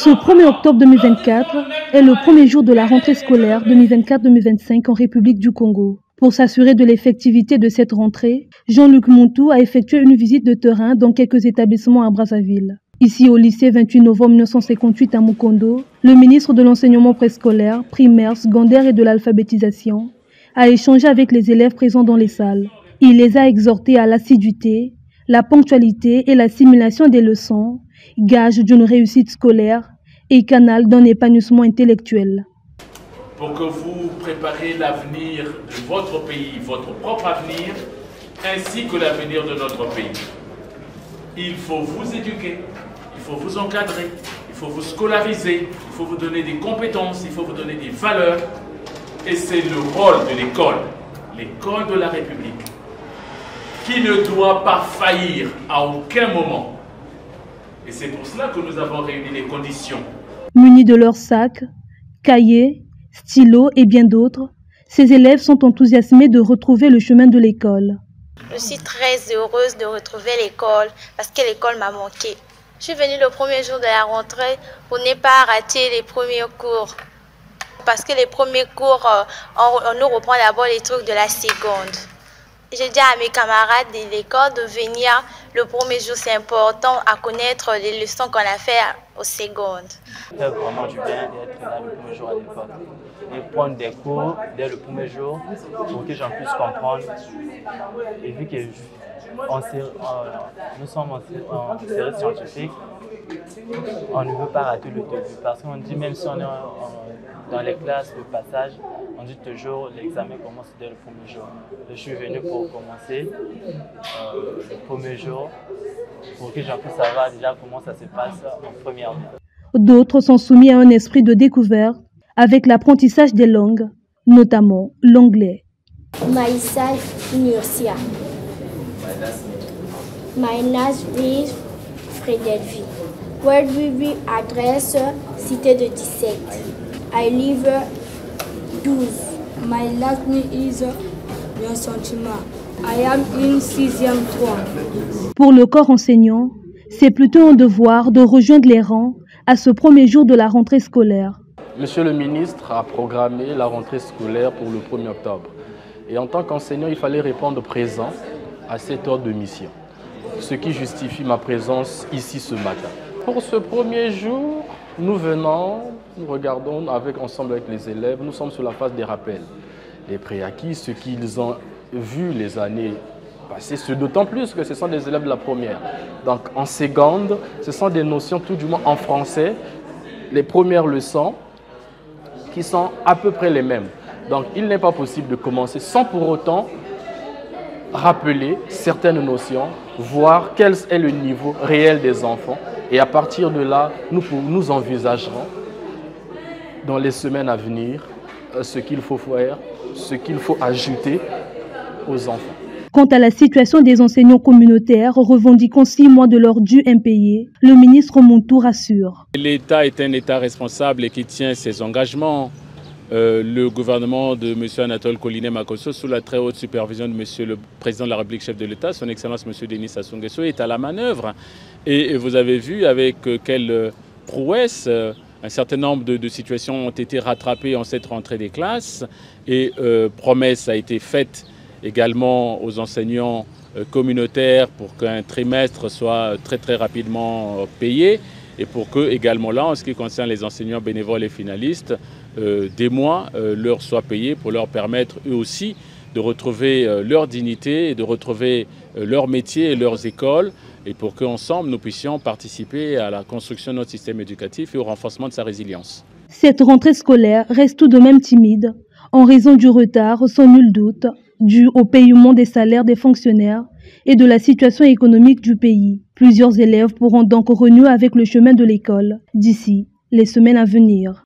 Ce 1er octobre 2024 est le premier jour de la rentrée scolaire 2024-2025 en République du Congo. Pour s'assurer de l'effectivité de cette rentrée, Jean-Luc Montou a effectué une visite de terrain dans quelques établissements à Brazzaville. Ici au lycée 28 novembre 1958 à Mukondo, le ministre de l'enseignement préscolaire, primaire, secondaire et de l'alphabétisation a échangé avec les élèves présents dans les salles. Il les a exhortés à l'assiduité, la ponctualité et l'assimilation des leçons, gage d'une réussite scolaire et canal d'un épanouissement intellectuel. Pour que vous prépariez l'avenir de votre pays, votre propre avenir, ainsi que l'avenir de notre pays. Il faut vous éduquer, il faut vous encadrer, il faut vous scolariser, il faut vous donner des compétences, il faut vous donner des valeurs. Et c'est le rôle de l'école de la République, qui ne doit pas faillir à aucun moment. Et c'est pour cela que nous avons réuni les conditions. Munis de leurs sacs, cahiers, stylos et bien d'autres, ces élèves sont enthousiasmés de retrouver le chemin de l'école. Je suis très heureuse de retrouver l'école parce que l'école m'a manqué. Je suis venue le premier jour de la rentrée pour ne pas rater les premiers cours. Parce que les premiers cours, on nous reprend d'abord les trucs de la seconde. J'ai dit à mes camarades de l'école de venir le premier jour, c'est important à connaître les leçons qu'on a fait aux secondes. C'est vraiment du bien d'être là le premier jour à l'école et prendre des cours dès le premier jour pour que j'en puisse comprendre. Et vu que nous sommes en série scientifique, on ne veut pas rater le début parce qu'on dit même si on est dans les classes, le passage, on dit toujours l'examen commence dès le premier jour. Je suis venu pour commencer le premier jour pour que j'en puisse savoir déjà comment ça se passe en première année. D'autres sont soumis à un esprit de découverte avec l'apprentissage des langues, notamment l'anglais. Maïssa Nursia. My name is Frédéric. Where we be address cité de 17. I live 12. My last name is Bien Sentiment. I am in 6e 3. Pour le corps enseignant, c'est plutôt un devoir de rejoindre les rangs à ce premier jour de la rentrée scolaire. Monsieur le ministre a programmé la rentrée scolaire pour le 1er octobre. Et en tant qu'enseignant, il fallait répondre présent à cet ordre de mission, ce qui justifie ma présence ici ce matin. Pour ce premier jour, nous regardons ensemble avec les élèves, nous sommes sur la phase des rappels. Les préacquis, ce qu'ils ont vu les années passées, d'autant plus que ce sont des élèves de la première. Donc en seconde, ce sont des notions tout du moins en français, les premières leçons qui sont à peu près les mêmes. Donc il n'est pas possible de commencer sans pour autant rappeler certaines notions, voir quel est le niveau réel des enfants. Et à partir de là, nous envisagerons dans les semaines à venir ce qu'il faut faire, ce qu'il faut ajouter aux enfants. Quant à la situation des enseignants communautaires revendiquant 6 mois de leur dû impayé, le ministre Montou rassure. L'État est un État responsable et qui tient ses engagements. Le gouvernement de M. Anatole Collinet Makosso, sous la très haute supervision de M. le Président de la République, chef de l'État, son Excellence M. Denis Sassou Nguesso, est à la manœuvre. Et vous avez vu avec quelle prouesse un certain nombre de situations ont été rattrapées en cette rentrée des classes. Et promesse a été faite également aux enseignants communautaires pour qu'un trimestre soit très rapidement payé. Et pour que, également là, en ce qui concerne les enseignants bénévoles et finalistes, des mois leur soient payés pour leur permettre eux aussi de retrouver leur dignité et de retrouver leur métier et leurs écoles et pour qu'ensemble nous puissions participer à la construction de notre système éducatif et au renforcement de sa résilience. Cette rentrée scolaire reste tout de même timide en raison du retard, sans nul doute, dû au paiement des salaires des fonctionnaires et de la situation économique du pays. Plusieurs élèves pourront donc renouer avec le chemin de l'école d'ici les semaines à venir.